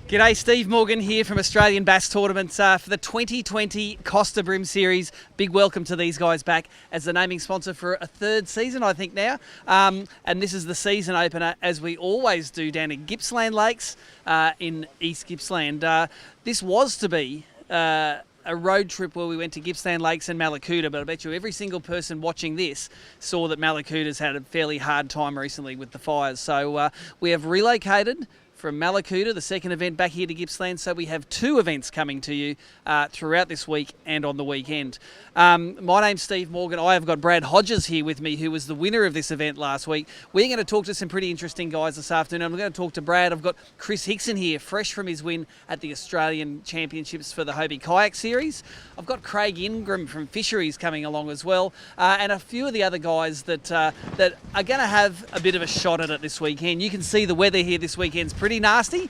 G'day, Steve Morgan here from Australian Bass Tournament for the 2020 Costa BREAM Series. Big welcome to these guys back as the naming sponsor for a third season, I think now. And this is the season opener, as we always do, down in Gippsland Lakes in East Gippsland. This was to be a road trip where we went to Gippsland Lakes and Mallacoota, but I bet you every single person watching this saw that Malacoota's had a fairly hard time recently with the fires. So we have relocated from Mallacoota, the second event, back here to Gippsland. So we have two events coming to you throughout this week and on the weekend. My name's Steve Morgan. I have got Brad Hodges here with me, who was the winner of this event last week. We're going to talk to some pretty interesting guys this afternoon. I'm going to talk to Brad. I've got Chris Hickson here, fresh from his win at the Australian Championships for the Hobie Kayak Series. I've got Craig Ingram from Fisheries coming along as well, and a few of the other guys that are going to have a bit of a shot at it this weekend. You can see the weather here this weekend's pretty nasty.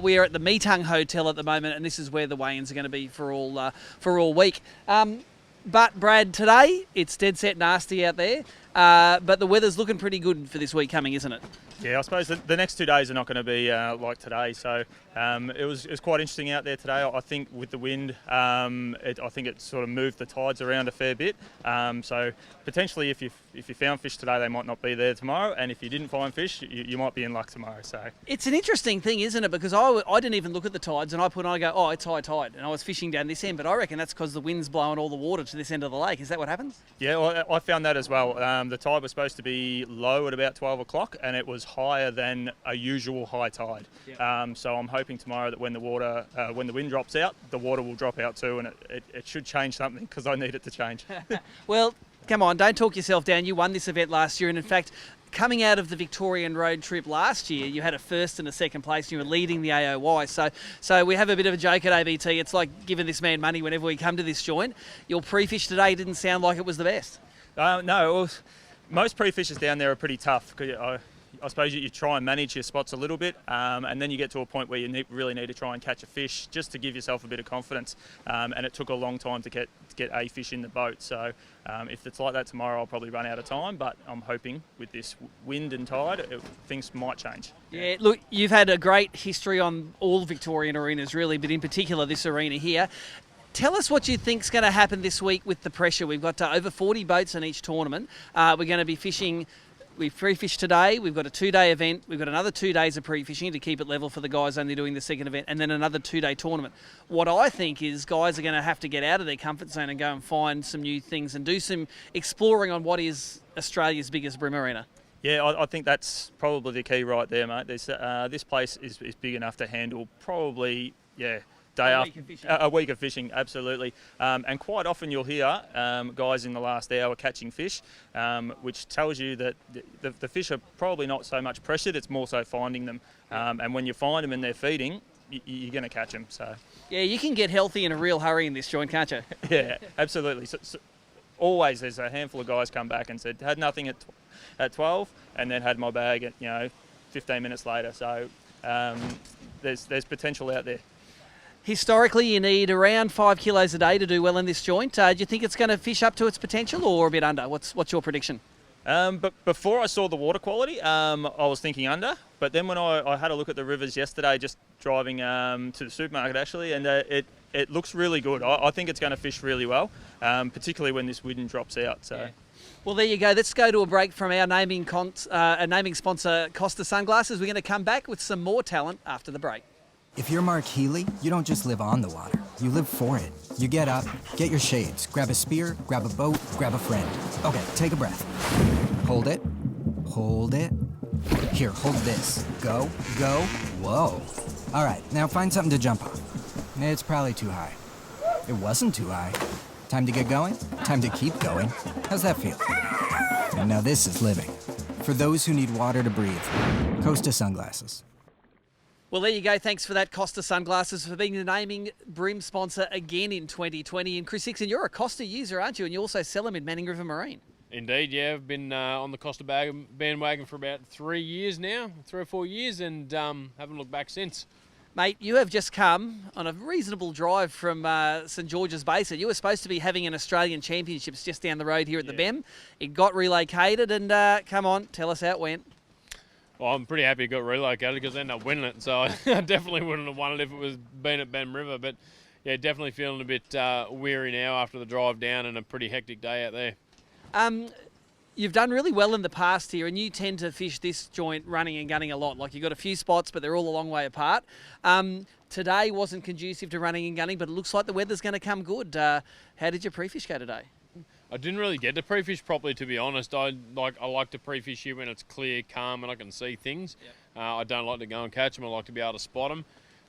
We are at the Meetung Hotel at the moment, and this is where the weigh-ins are going to be for all week. But Brad, today it's dead set nasty out there, but the weather's looking pretty good for this week coming, isn't it? Yeah, I suppose the next 2 days are not going to be like today. So it was quite interesting out there today. I think with the wind, I think it sort of moved the tides around a fair bit. So potentially, if you found fish today, they might not be there tomorrow. And if you didn't find fish, you might be in luck tomorrow. So it's an interesting thing, isn't it? Because I didn't even look at the tides, and I put on, I go, oh, it's high tide, and I was fishing down this end. But I reckon that's because the wind's blowing all the water to this end of the lake. Is that what happens? Yeah, well, I found that as well. The tide was supposed to be low at about 12 o'clock, and it was higher than a usual high tide. Yep. So I'm hoping tomorrow that when the wind drops out, the water will drop out too, and it should change something, because I need it to change. Well, come on, don't talk yourself down. You won this event last year, and in fact, coming out of the Victorian road trip last year, you had a first and a second place, and you were leading the AOY. So we have a bit of a joke at ABT. It's like giving this man money whenever we come to this joint. Your pre-fish today didn't sound like it was the best. No, most pre-fishes down there are pretty tough. I suppose you try and manage your spots a little bit, and then you get to a point where you really need to try and catch a fish just to give yourself a bit of confidence. And it took a long time to get a fish in the boat. So if it's like that tomorrow, I'll probably run out of time. But I'm hoping with this wind and tide, things might change. Yeah, look, you've had a great history on all Victorian arenas, really, but in particular this arena here. Tell us what you think's going to happen this week with the pressure. We've got over 40 boats in each tournament. We're going to be fishing. We've pre-fished today. We've got a 2-day event. We've got another 2 days of pre-fishing to keep it level for the guys only doing the second event, and then another 2-day tournament. What I think is guys are going to have to get out of their comfort zone and go and find some new things and do some exploring on what is Australia's biggest bream arena. Yeah, I think that's probably the key right there, mate. This place is big enough to handle probably, a week of fishing, absolutely. And quite often you'll hear guys in the last hour catching fish, which tells you that the fish are probably not so much pressured, it's more so finding them. And when you find them and they're feeding, you're going to catch them. So yeah, you can get healthy in a real hurry in this joint, can't you? Yeah, absolutely. So always there's a handful of guys come back and said, had nothing at 12 and then had my bag at 15 minutes later. So there's potential out there. Historically, you need around 5 kilos a day to do well in this joint. Do you think it's going to fish up to its potential or a bit under? What's your prediction? But before I saw the water quality, I was thinking under. But then when I had a look at the rivers yesterday, just driving to the supermarket actually, and it looks really good. I think it's going to fish really well, particularly when this wind drops out. So. Yeah. Well, there you go. Let's go to a break from our naming sponsor, Costa Sunglasses. We're going to come back with some more talent after the break. If you're Mark Healy, you don't just live on the water, you live for it. You get up, get your shades, grab a spear, grab a boat, grab a friend. Okay, take a breath. Hold it. Hold it. Here, hold this. Go, go, whoa. All right, now find something to jump on. It's probably too high. It wasn't too high. Time to get going? Time to keep going. How's that feel? And now this is living. For those who need water to breathe, Costa Sunglasses. Well, there you go. Thanks for that, Costa Sunglasses, for being the naming bream sponsor again in 2020. And Chris Hickson, you're a Costa user, aren't you? And you also sell them in Manning River Marine. Indeed, yeah. I've been on the Costa bandwagon for about 3 years now, 3 or 4 years, and haven't looked back since. Mate, you have just come on a reasonable drive from St George's Basin. You were supposed to be having an Australian Championships just down the road here at the BEM. It got relocated, and come on, tell us how it went. Well, I'm pretty happy it got relocated because I ended up winning it. So I definitely wouldn't have won it if it was been at Ben River. But yeah, definitely feeling a bit weary now after the drive down and a pretty hectic day out there. You've done really well in the past here, and you tend to fish this joint running and gunning a lot. Like, you've got a few spots, but they're all a long way apart. Today wasn't conducive to running and gunning, but it looks like the weather's going to come good. How did your pre-fish go today? I didn't really get to pre-fish properly, to be honest. I like to pre-fish here when it's clear, calm, and I can see things. Yep. I don't like to go and catch them. I like to be able to spot them.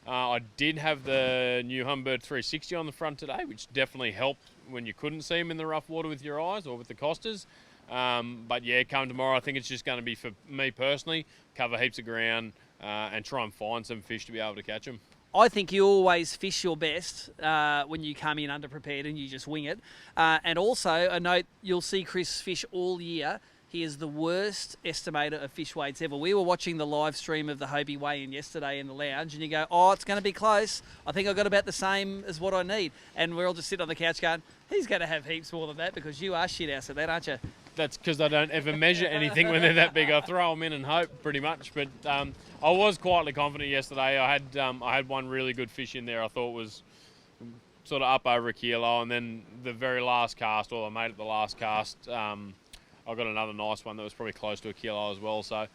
I did have the new Humbird 360 on the front today, which definitely helped when you couldn't see them in the rough water with your eyes or with the Costas. But yeah, come tomorrow, I think it's just going to be, for me personally, cover heaps of ground and try and find some fish to be able to catch them. I think you always fish your best when you come in underprepared and you just wing it. And also, a note, you'll see Chris fish all year. He is the worst estimator of fish weights ever. We were watching the live stream of the Hobie weigh-in yesterday in the lounge, and you go, oh, it's going to be close. I think I've got about the same as what I need. And we're all just sitting on the couch going, he's going to have heaps more than that, because you are shit house at that, aren't you? That's because I don't ever measure anything when they're that big. I throw them in and hope, pretty much. But I was quietly confident yesterday. I had one really good fish in there I thought was sort of up over a kilo, and then the very last cast, or I made it the last cast, I got another nice one that was probably close to a kilo as well. So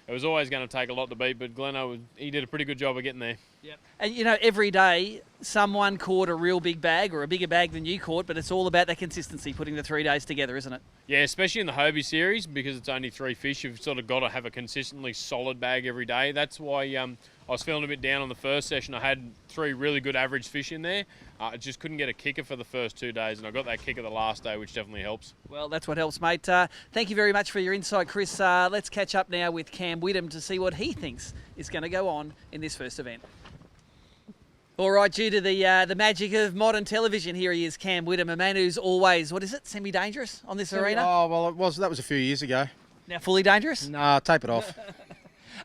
it was always going to take a lot to beat, but Gleno, he did a pretty good job of getting there. Yep. And, you know, every day someone caught a real big bag or a bigger bag than you caught, but it's all about that consistency, putting the 3 days together, isn't it? Yeah, especially in the Hobie series, because it's only 3 fish, you've sort of got to have a consistently solid bag every day. That's why I was feeling a bit down on the first session. I had 3 really good average fish in there. I just couldn't get a kicker for the first 2 days, and I got that kicker the last day, which definitely helps. Well, that's what helps, mate. Thank you very much for your insight, Chris. Let's catch up now with Cam Whittam to see what he thinks is going to go on in this first event. All right, due to the magic of modern television, here he is, Cam Whittam, a man who's always, what is it, semi-dangerous on this arena? Oh, well, that was a few years ago. Now fully dangerous? Nah, tape it off.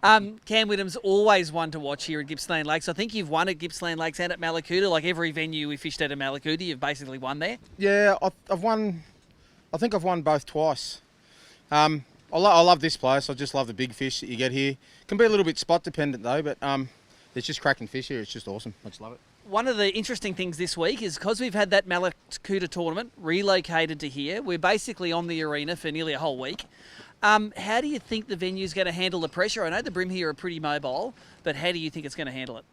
Cam Whittam's always one to watch here at Gippsland Lakes. I think you've won at Gippsland Lakes and at Malakuta. Like every venue we fished at Malakuta, you've basically won there. Yeah, I've won. I think I've won both twice. I love this place. I just love the big fish that you get here. Can be a little bit spot dependent though, but it's just cracking fish here. It's just awesome. I just love it. One of the interesting things this week is because we've had that Malakuta tournament relocated to here, we're basically on the arena for nearly a whole week. How do you think the venue's going to handle the pressure? I know the brim here are pretty mobile, but how do you think it's going to handle it?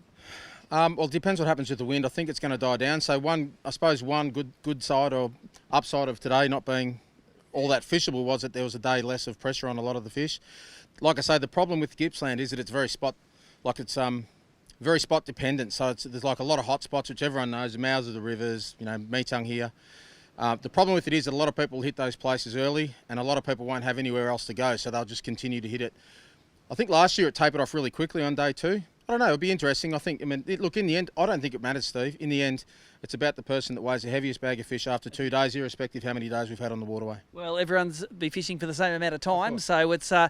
Well, it depends what happens with the wind. I think it's going to die down. So one good side or upside of today not being all that fishable was that there was a day less of pressure on a lot of the fish. Like I say, the problem with Gippsland is that it's very spot dependent. So there's like a lot of hot spots, which everyone knows, the mouths of the rivers, you know, Meetung here. The problem with it is that a lot of people hit those places early, and a lot of people won't have anywhere else to go, so they'll just continue to hit it. I think last year it tapered off really quickly on day 2. I don't know, it'll be interesting. Look, in the end, I don't think it matters, Steve. In the end, it's about the person that weighs the heaviest bag of fish after 2 days, irrespective of how many days we've had on the waterway. Well, everyone's be fishing for the same amount of time, so it's. I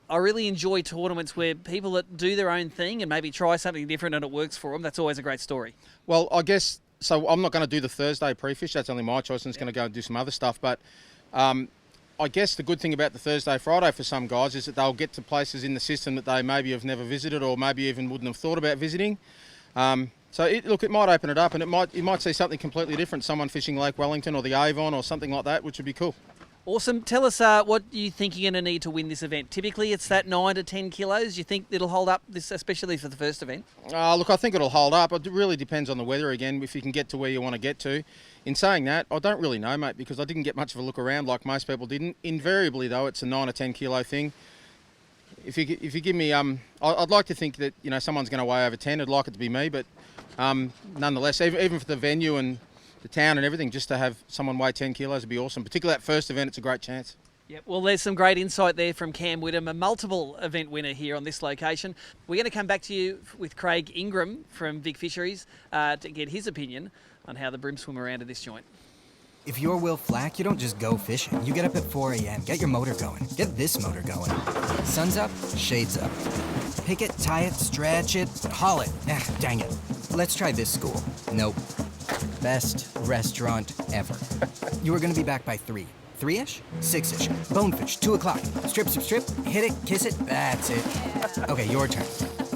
really enjoy tournaments where people that do their own thing and maybe try something different and it works for them. That's always a great story. Well, I guess. So I'm not going to do the Thursday pre-fish. That's only my choice, and it's going to go and do some other stuff. But I guess the good thing about the Thursday, Friday for some guys is that they'll get to places in the system that they maybe have never visited or maybe even wouldn't have thought about visiting. It might open it up, and you might see something completely different. Someone fishing Lake Wellington or the Avon or something like that, which would be cool. Awesome. Tell us what you think you're going to need to win this event. Typically, it's that 9 to 10 kilos. You think it'll hold up, this, especially for the first event? Look, I think it'll hold up. It really depends on the weather again, if you can get to where you want to get to. In saying that, I don't really know, mate, because I didn't get much of a look around like most people didn't. Invariably, though, it's a 9 or 10 kilo thing. If you give me, I'd like to think that, you know, someone's going to weigh over 10. I'd like it to be me, but nonetheless, even for the venue and the town and everything, just to have someone weigh 10 kilos would be awesome. Particularly that first event, it's a great chance. Yep. Well, there's some great insight there from Cam Whittam, a multiple event winner here on this location. We're going to come back to you with Craig Ingram from Vic Fisheries to get his opinion on how the brim swim around at this joint. If you're Will Flack, you don't just go fishing. You get up at 4 a.m., get your motor going. Get this motor going. Sun's up, shades up. Pick it, tie it, stretch it, haul it. Dang it. Let's try this school. Nope. Best restaurant ever. You were gonna be back by 3. 3-ish? 6-ish. Bonefish, 2 o'clock. Strip, strip, strip. Hit it, kiss it. That's it. Okay, your turn.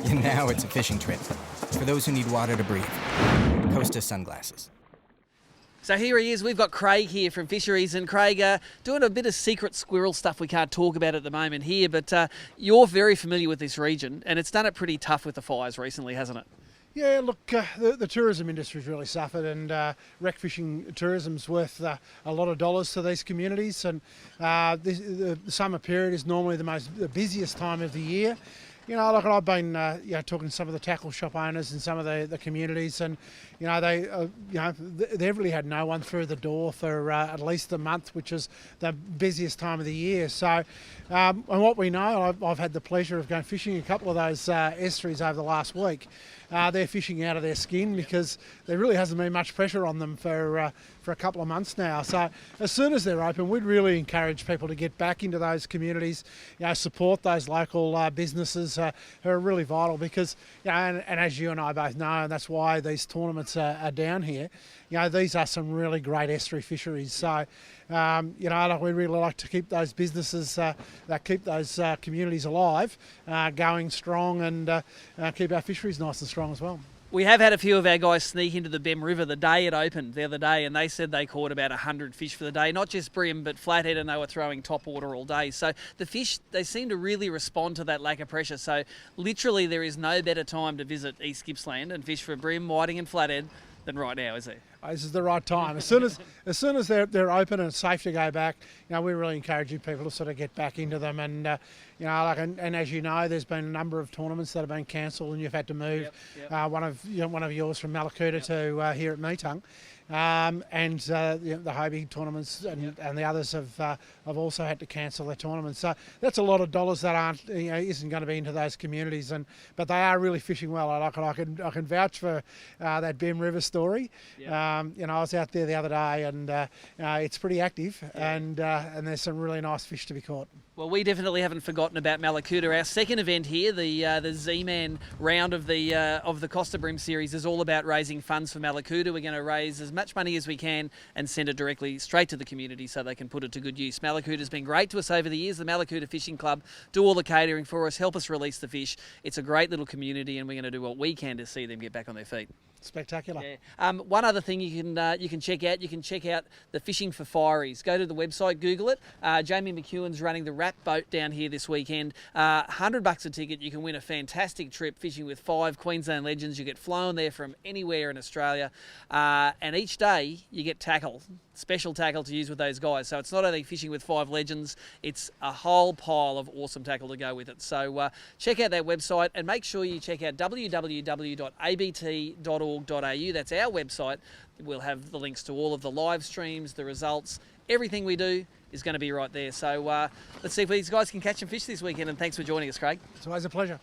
And now it's a fishing trip. For those who need water to breathe. Costa sunglasses. So here he is. We've got Craig here from Fisheries, and Craig doing a bit of secret squirrel stuff we can't talk about at the moment here, but you're very familiar with this region, and it's done it pretty tough with the fires recently, hasn't it? Yeah, look, the tourism industry's really suffered, and wreck fishing tourism's worth a lot of dollars to these communities, and the summer period is normally the busiest time of the year. You know, like I've been talking to some of the tackle shop owners in some of the communities, and they've really had no one through the door for at least a month, which is the busiest time of the year. So, and what we know, I've had the pleasure of going fishing a couple of those estuaries over the last week. They're fishing out of their skin because there really hasn't been much pressure on them for a couple of months now. So as soon as they're open, we'd really encourage people to get back into those communities, support those local businesses who are really vital because, and as you and I both know, and that's why these tournaments are down here, these are some really great estuary fisheries. So, we really like to keep those businesses, that keep those communities alive, going strong, and keep our fisheries nice and strong as well. We have had a few of our guys sneak into the Bem River the day it opened the other day, and they said they caught about 100 fish for the day, not just bream but flathead, and they were throwing top water all day. So the fish, they seem to really respond to that lack of pressure. So literally there is no better time to visit East Gippsland and fish for bream, whiting and flathead than right now, is there? This is the right time. As soon as they're open and it's safe to go back, we're really encouraging people to sort of get back into them. And and as you know, there's been a number of tournaments that have been cancelled, and you've had to move. Yep. One of yours from Malakuta to here at Meetung. The Hobie tournaments and the others have also had to cancel their tournaments. So that's a lot of dollars that isn't going to be into those communities. But they are really fishing well. I can vouch for that Bem River story. Yep. I was out there the other day, and it's pretty active, and there's some really nice fish to be caught. Well, we definitely haven't forgotten about Malakuta. Our second event here, the Z-Man round of the Costa BREAM Series, is all about raising funds for Malakuta. We're going to raise as much money as we can and send it directly straight to the community so they can put it to good use. Malakuta's been great to us over the years. The Malakuta Fishing Club do all the catering for us, help us release the fish. It's a great little community, and we're going to do what we can to see them get back on their feet. Spectacular. Yeah. One other thing you can check out. You can check out the Fishing for Fireys. Go to the website, Google it. Jamie McEwen's running the Rat Boat down here this weekend. $100 a ticket. You can win a fantastic trip fishing with 5 Queensland legends. You get flown there from anywhere in Australia, and each day you get tackle, special tackle to use with those guys. So it's not only fishing with 5 legends, it's a whole pile of awesome tackle to go with it. So check out that website, and make sure you check out www.abt.org.au. That's our website. We'll have the links to all of the live streams, the results, everything we do is going to be right there. So let's see if these guys can catch some fish this weekend, and thanks for joining us, Craig. It's always a pleasure.